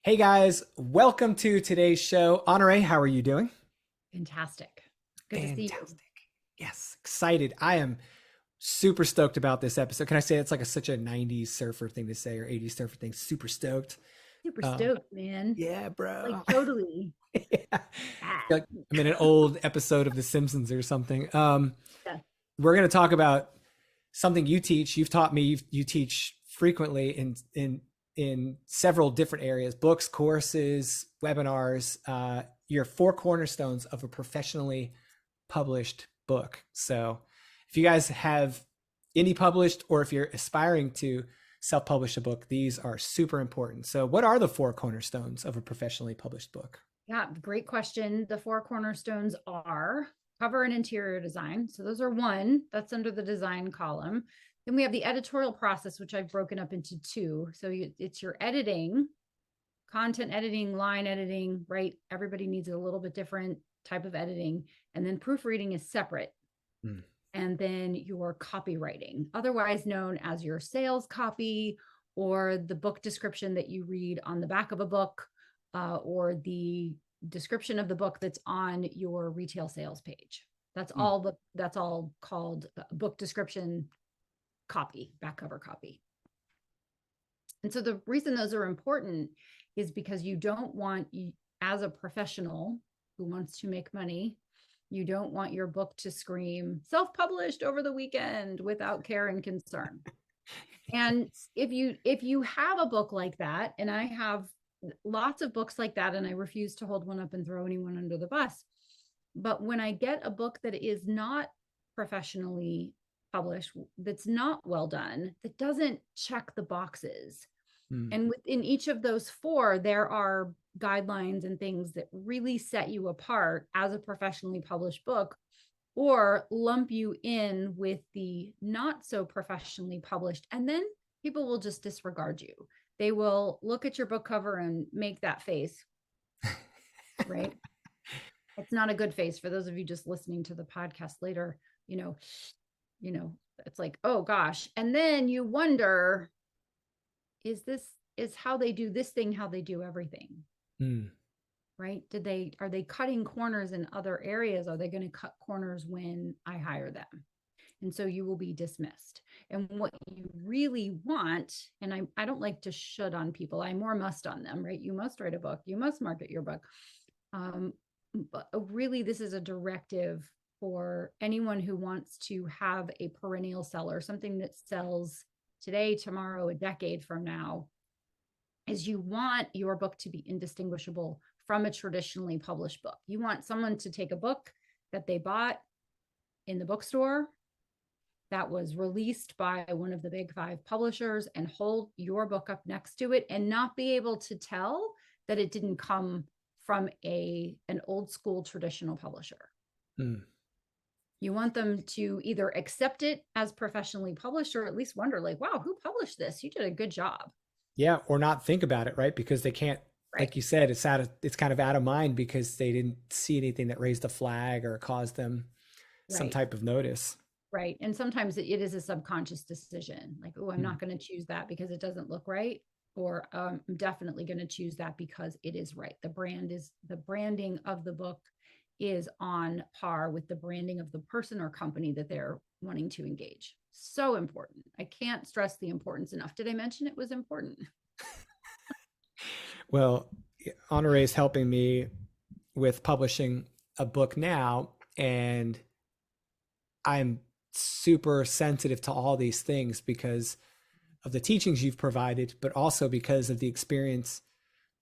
Hey guys, welcome to today's show. Honorée, how are you doing? Fantastic. Good to see you. Fantastic. Yes, excited. I am super stoked about this episode. Can I say it's like such a 90s surfer thing to say or 80s surfer thing? Super stoked. Super Um, stoked, man. yeah, Like bro. totally. Yeah. I feel Ah, like I'm in an old episode of The Simpsons or something. yeah. We're going to talk about something you teach. You've taught me. You teach frequently in several different areas: books, courses, webinars. Your four cornerstones of a professionally published book. So, if you guys have any published, or if you're aspiring to self-publish a book, these are super important. So, what are the four cornerstones of a professionally published book? Yeah, great question. The four cornerstones are cover and interior design. So those are one, that's under the design column. Then we have the editorial process, which I've broken up into two. So it's your editing, content editing, line editing, right? Everybody needs a little bit different type of editing. And then proofreading is separate. Hmm. And then your copywriting, otherwise known as your sales copy or the book description that you read on the back of a book, or the description of the book that's on your retail sales page. Hmm. That's all called book description copy, back cover copy. And so the reason those are important is because you don't want, as a professional who wants to make money, you don't want your book to scream self-published over the weekend without care and concern. And if you have a book like that, and I have lots of books like that, and I refuse to hold one up and throw anyone under the bus. But when I get a book that is not professionally published, that's not well done, that doesn't check the boxes, Hmm. and within each of those four, there are guidelines and things that really set you apart as a professionally published book or lump you in with the not so professionally published. And then people will just disregard you. They will look at your book cover and make that face, right? It's not a good face for those of you just listening to the podcast later, you know, you know, it's like, oh gosh. And then you wonder, is how they do this thing how they do everything, Hmm. right? Are they cutting corners in other areas? Are they going to cut corners when I hire them? And so you will be dismissed. And what you really want, and I don't like to should on people, I more must on them, right? You must write a book, you must market your book. But really, this is a directive for anyone who wants to have a perennial seller, something that sells today, tomorrow, a decade from now, is you want your book to be indistinguishable from a traditionally published book. You want someone to take a book that they bought in the bookstore that was released by one of the big five publishers and hold your book up next to it and not be able to tell that it didn't come from an old school traditional publisher. Hmm. You want them to either accept it as professionally published or at least wonder, like, wow, who published this? You did a good job. Yeah, or not think about it, right? Because they can't, Right. like you said, it's kind of out of mind because they didn't see anything that raised a flag or caused them some Right. type of notice. Right. And sometimes it is a subconscious decision, like, oh, I'm Hmm. not going to choose that because it doesn't look right. Or I'm definitely going to choose that because it is right. The branding of the book is on par with the branding of the person or company that they're wanting to engage. So important. I can't stress the importance enough. Did I mention it was important? Well, Honoré is helping me with publishing a book now, and I'm super sensitive to all these things because of the teachings you've provided, but also because of the experience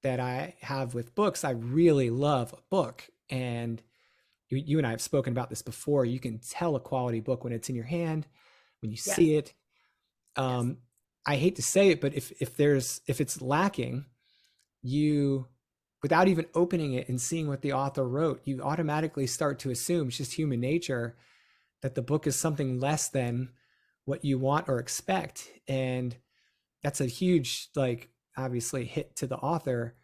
that I have with books. I really love a book, and you and I have spoken about this before. You can tell a quality book when it's in your hand, when you Yes. see it. Yes. Um, I hate to say it, but if it's lacking, you, without even opening it and seeing what the author wrote, you automatically start to assume, it's just human nature, that the book is something less than what you want or expect. And that's a huge, like, obviously hit to the author.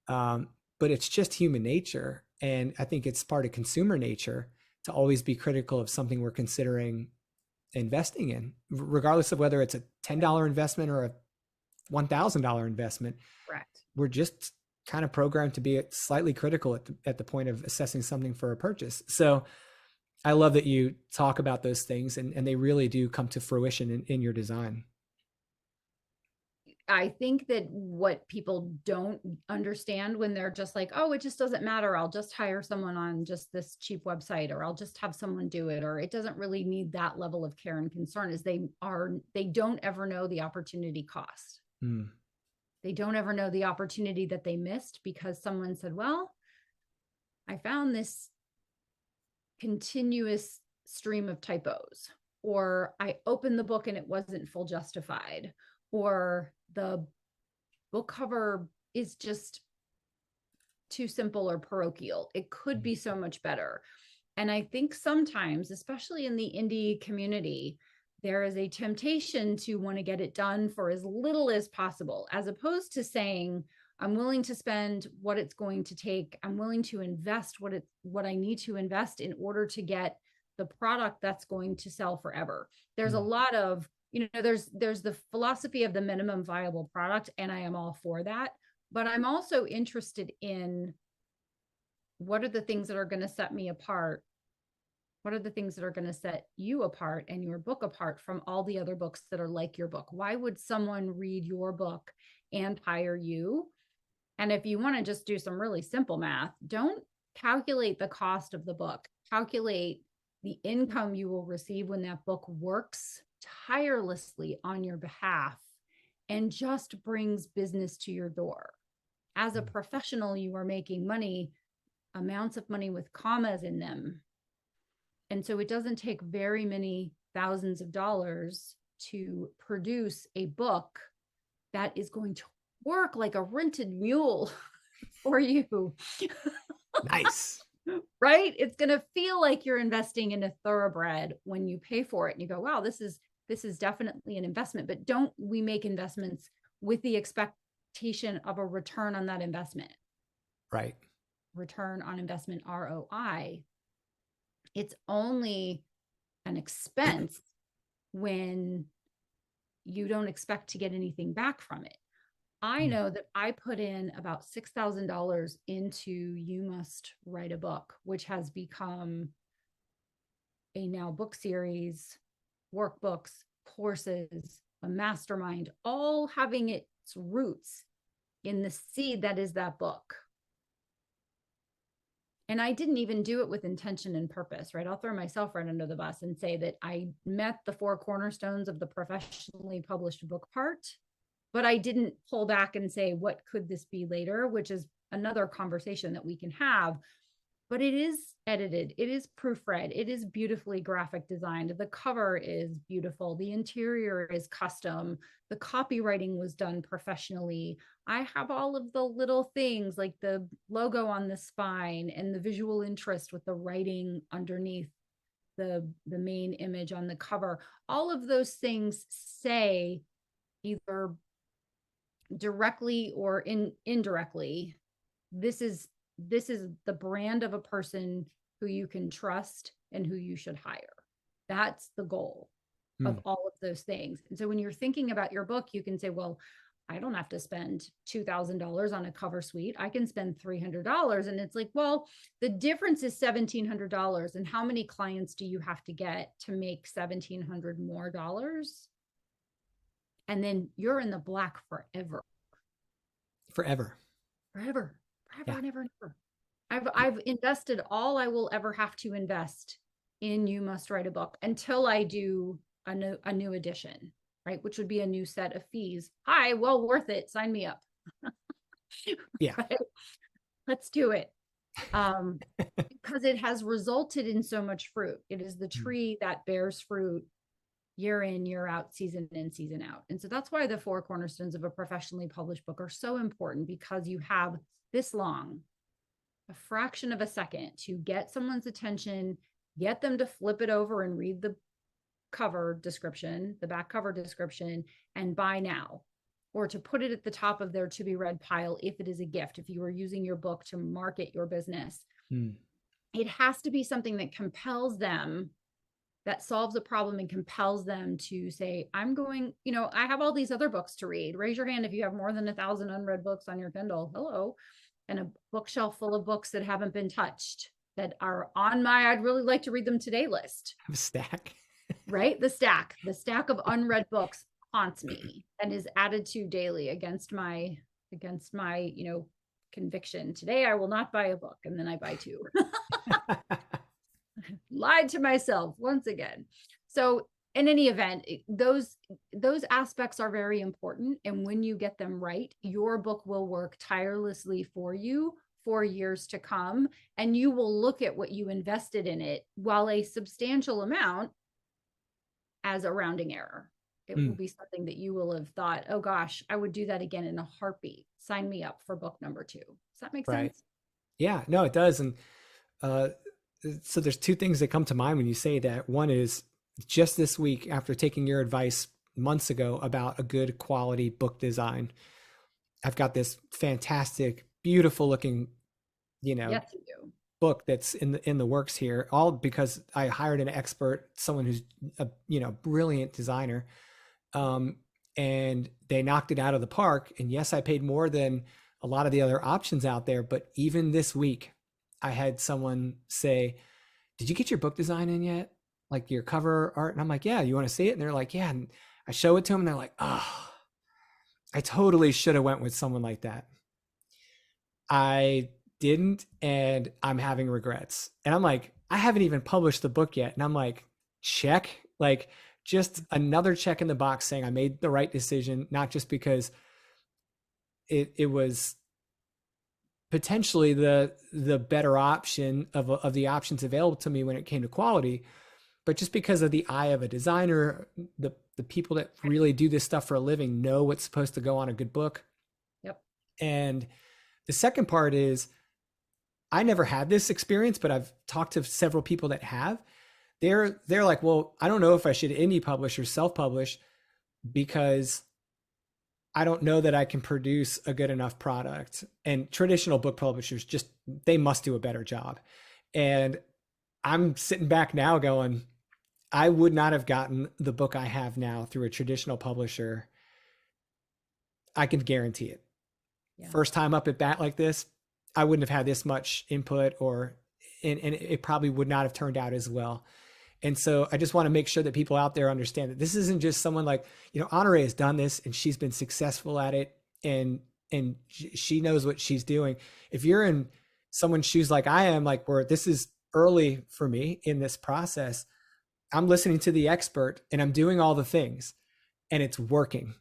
Um, but it's just human nature. And I think it's part of consumer nature to always be critical of something we're considering investing in, regardless of whether it's a $10 investment or a $1,000 investment. Correct. We're just kind of programmed to be slightly critical at the point of assessing something for a purchase. So I love that you talk about those things, and they really do come to fruition in your design. I think that what people don't understand when they're just like, oh, it just doesn't matter. I'll just hire someone on just this cheap website, or I'll just have someone do it, or it doesn't really need that level of care and concern, is they don't ever know the opportunity cost. Mm. They don't ever know the opportunity that they missed because someone said, well, I found this continuous stream of typos, or I opened the book and it wasn't full justified, or the book cover is just too simple or parochial. It could be so much better. And I think sometimes, especially in the indie community, there is a temptation to want to get it done for as little as possible, as opposed to saying, I'm willing to spend what it's going to take. I'm willing to invest what I need to invest in order to get the product that's going to sell forever. There's a lot of, there's the philosophy of the minimum viable product, and I am all for that. But I'm also interested in, what are the things that are going to set me apart? What are the things that are going to set you apart and your book apart from all the other books that are like your book? Why would someone read your book and hire you? And if you want to just do some really simple math, don't calculate the cost of the book. Calculate the income you will receive when that book works tirelessly on your behalf and just brings business to your door. As a professional, you are making money, amounts of money with commas in them. And so it doesn't take very many thousands of dollars to produce a book that is going to work like a rented mule for you. Nice. Right? It's going to feel like you're investing in a thoroughbred when you pay for it and you go, wow, this is definitely an investment. But don't we make investments with the expectation of a return on that investment? Right. Return on investment, ROI. It's only an expense when you don't expect to get anything back from it. I know that I put in about $6,000 into You Must Write a Book, which has become a now book series, workbooks, courses, a mastermind, all having its roots in the seed that is that book. And I didn't even do it with intention and purpose, right? I'll throw myself right under the bus and say that I met the 4 cornerstones of the professionally published book part, but I didn't pull back and say, what could this be later? Which is another conversation that we can have. But it is edited, it is proofread, it is beautifully graphic designed. The cover is beautiful, the interior is custom, the copywriting was done professionally. I have all of the little things like the logo on the spine and the visual interest with the writing underneath the main image on the cover. All of those things say, either directly or indirectly, this is the brand of a person who you can trust and who you should hire. That's the goal of all of those things. And so when you're thinking about your book, you can say, well, I don't have to spend $2,000 on a cover suite. I can spend $300. And it's like, well, the difference is $1,700. And how many clients do you have to get to make $1,700 more dollars? And then you're in the black forever. Forever. Forever. Forever and ever and ever. I've invested all I will ever have to invest in You Must Write a Book until I do a new edition, right? Which would be a new set of fees. Hi, well worth it. Sign me up. Yeah. Right? Let's do it. Because it has resulted in so much fruit. It is the tree that bears fruit year in, year out, season in, season out. And so that's why the 4 cornerstones of a professionally published book are so important, because you have this long, a fraction of a second to get someone's attention, get them to flip it over and read the cover description, the back cover description, and buy now, or to put it at the top of their to be read pile if it is a gift, if you are using your book to market your business. It has to be something that compels them that solves a problem and compels them to say, I'm going, I have all these other books to read. Raise your hand if you have more than 1,000 unread books on your Kindle. Hello. And a bookshelf full of books that haven't been touched, that are on my I'd really like to read them today list. I have a stack. Right? The stack of unread books haunts me and is added to daily against my, conviction. Today I will not buy a book, and then I buy two. Lied to myself once again. So in any event, those aspects are very important. And when you get them right, your book will work tirelessly for you for years to come. And you will look at what you invested in it, while a substantial amount, as a rounding error. It will be something that you will have thought, oh gosh, I would do that again in a heartbeat. Sign me up for book number 2. Does that make sense? Yeah, no, it does. And so there's two things that come to mind when you say that. One is, just this week, after taking your advice months ago about a good quality book design, I've got this fantastic, beautiful looking, Yes, you do. book that's in the works here, all because I hired an expert, someone who's a brilliant designer, and they knocked it out of the park. And yes, I paid more than a lot of the other options out there, but even this week I had someone say, did you get your book design in yet, like your cover art? And I'm like, yeah, you want to see it? And they're like, yeah. And I show it to them and they're like, oh, I totally should have went with someone like that. I didn't, and I'm having regrets. And I'm like, I haven't even published the book yet. And I'm like, check, like just another check in the box saying I made the right decision, not just because it was potentially the better option of the options available to me when it came to quality, but just because of the eye of a designer, the people that really do this stuff for a living know what's supposed to go on a good book. Yep. And the second part is, I never had this experience, but I've talked to several people that have. They're like, well, I don't know if I should indie publish or self-publish because I don't know that I can produce a good enough product. And traditional book publishers they must do a better job. And I'm sitting back now going, I would not have gotten the book I have now through a traditional publisher. I can guarantee it. Yeah. First time up at bat like this, I wouldn't have had this much input, and it probably would not have turned out as well. And so I just want to make sure that people out there understand that this isn't just someone like, Honorée has done this and she's been successful at it, and she knows what she's doing. If you're in someone's shoes like I am, like where this is early for me in this process, I'm listening to the expert and I'm doing all the things and it's working.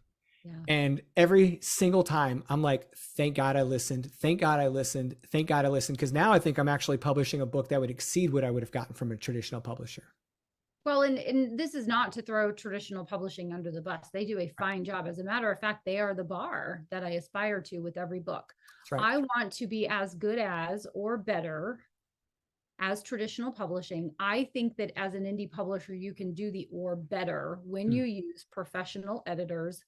Yeah. And every single time I'm like, thank God I listened. Thank God I listened. Thank God I listened. Because now I think I'm actually publishing a book that would exceed what I would have gotten from a traditional publisher. Well, and this is not to throw traditional publishing under the bus. They do a fine job. As a matter of fact, they are the bar that I aspire to with every book. That's right. I want to be as good as or better as traditional publishing. I think that as an indie publisher, you can do the or better when you use professional editors,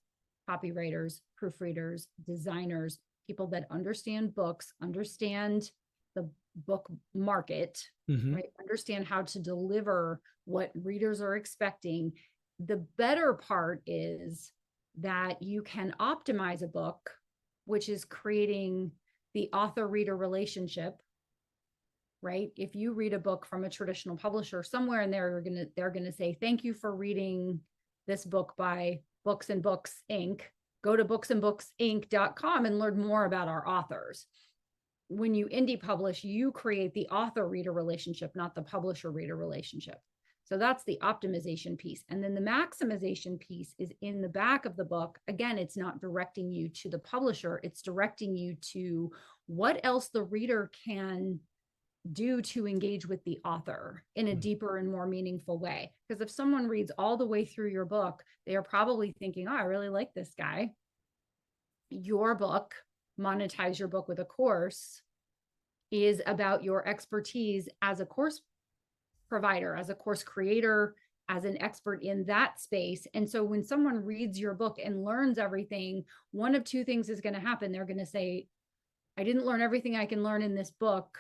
copywriters, proofreaders, designers, people that understand books, understand the book market, right? Understand how to deliver what readers are expecting. The better part is that you can optimize a book, which is creating the author-reader relationship, right? If you read a book from a traditional publisher, somewhere in there, they're gonna say, thank you for reading this book by Books and Books Inc. Go to booksandbooksinc.com and learn more about our authors. When you indie publish, you create the author-reader relationship, not the publisher-reader relationship. So that's the optimization piece. And then the maximization piece is in the back of the book. Again, it's not directing you to the publisher. It's directing you to what else the reader can do to engage with the author in a deeper and more meaningful way. Because if someone reads all the way through your book, they are probably thinking, oh, I really like this guy. Your book, Monetize Your Book with a Course, is about your expertise as a course provider, as a course creator, as an expert in that space. And so when someone reads your book and learns everything, one of two things is going to happen. They're going to say, I didn't learn everything I can learn in this book.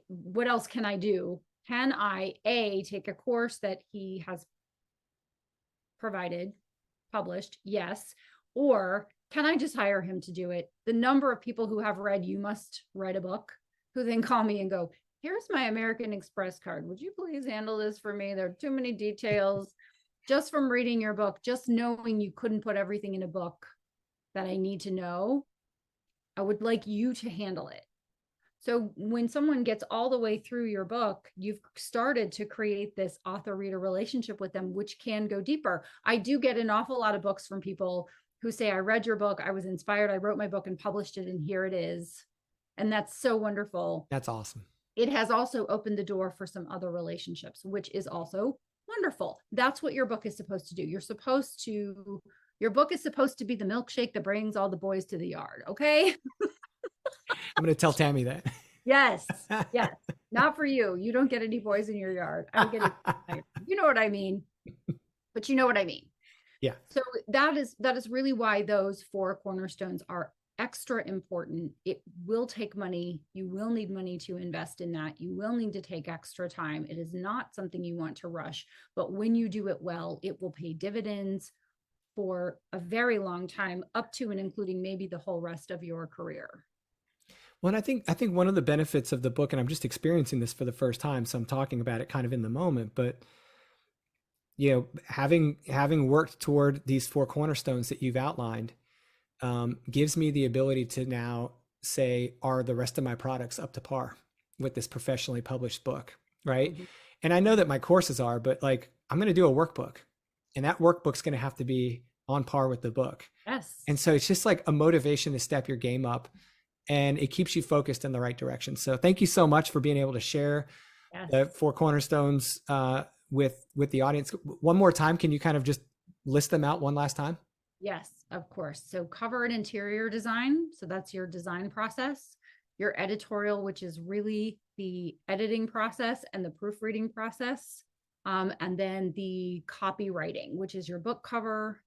What else can I do? can I take a course that he has provided, published? Yes. Or can I just hire him to do it? The number of people who have read You Must Write a Book, who then call me and go, here's my American Express card. Would you please handle this for me? There are too many details. Just from reading your book, just knowing you couldn't put everything in a book that I need to know, I would like you to handle it. So when someone gets all the way through your book, you've started to create this author-reader relationship with them, which can go deeper. I do get an awful lot of books from people who say, I read your book, I was inspired, I wrote my book and published it, and here it is. And that's so wonderful. That's awesome. It has also opened the door for some other relationships, which is also wonderful. That's what your book is supposed to do. Your book is supposed to be the milkshake that brings all the boys to the yard. Okay. I'm going to tell Tammy that. Yes. Yes. Not for you. You don't get any boys in your yard. I don't get any, you know what I mean, but you know what I mean? Yeah. So that is really why those 4 cornerstones are extra important. It will take money. You will need money to invest in that. You will need to take extra time. It is not something you want to rush, but when you do it well, it will pay dividends for a very long time, up to and including maybe the whole rest of your career. Well, and I think one of the benefits of the book, and I'm just experiencing this for the first time, so I'm talking about it kind of in the moment, but you know, having worked toward these 4 cornerstones that you've outlined, gives me the ability to now say, are the rest of my products up to par with this professionally published book, right? Mm-hmm. And I know that my courses are, but like, I'm going to do a workbook, and that workbook's going to have to be on par with the book. Yes. And so it's just like a motivation to step your game up, and it keeps you focused in the right direction. So thank you so much for being able to share the 4 cornerstones with the audience. One more time, can you kind of just list them out one last time? Yes, of course. So cover and interior design. So that's your design process. Your editorial, which is really the editing process and the proofreading process. And then the copywriting, which is your book cover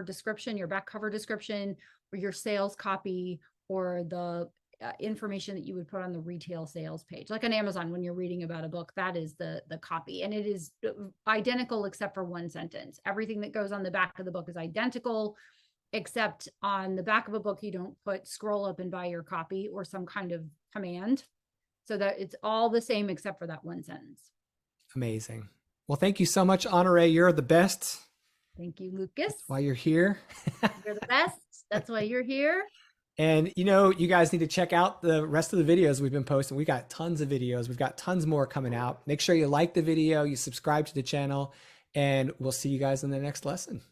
description, your back cover description, or your sales copy, or the information that you would put on the retail sales page. Like on Amazon, when you're reading about a book, that is the copy. And it is identical except for one sentence. Everything that goes on the back of the book is identical, except on the back of a book, you don't put scroll up and buy your copy or some kind of command. So that it's all the same except for that one sentence. Amazing. Well, thank you so much, Honorée. You're the best. Thank you, Lucas. That's why you're here. You're the best. That's why you're here. And, you know, you guys need to check out the rest of the videos we've been posting. We got tons of videos. We've got tons more coming out. Make sure you like the video, you subscribe to the channel, and we'll see you guys in the next lesson.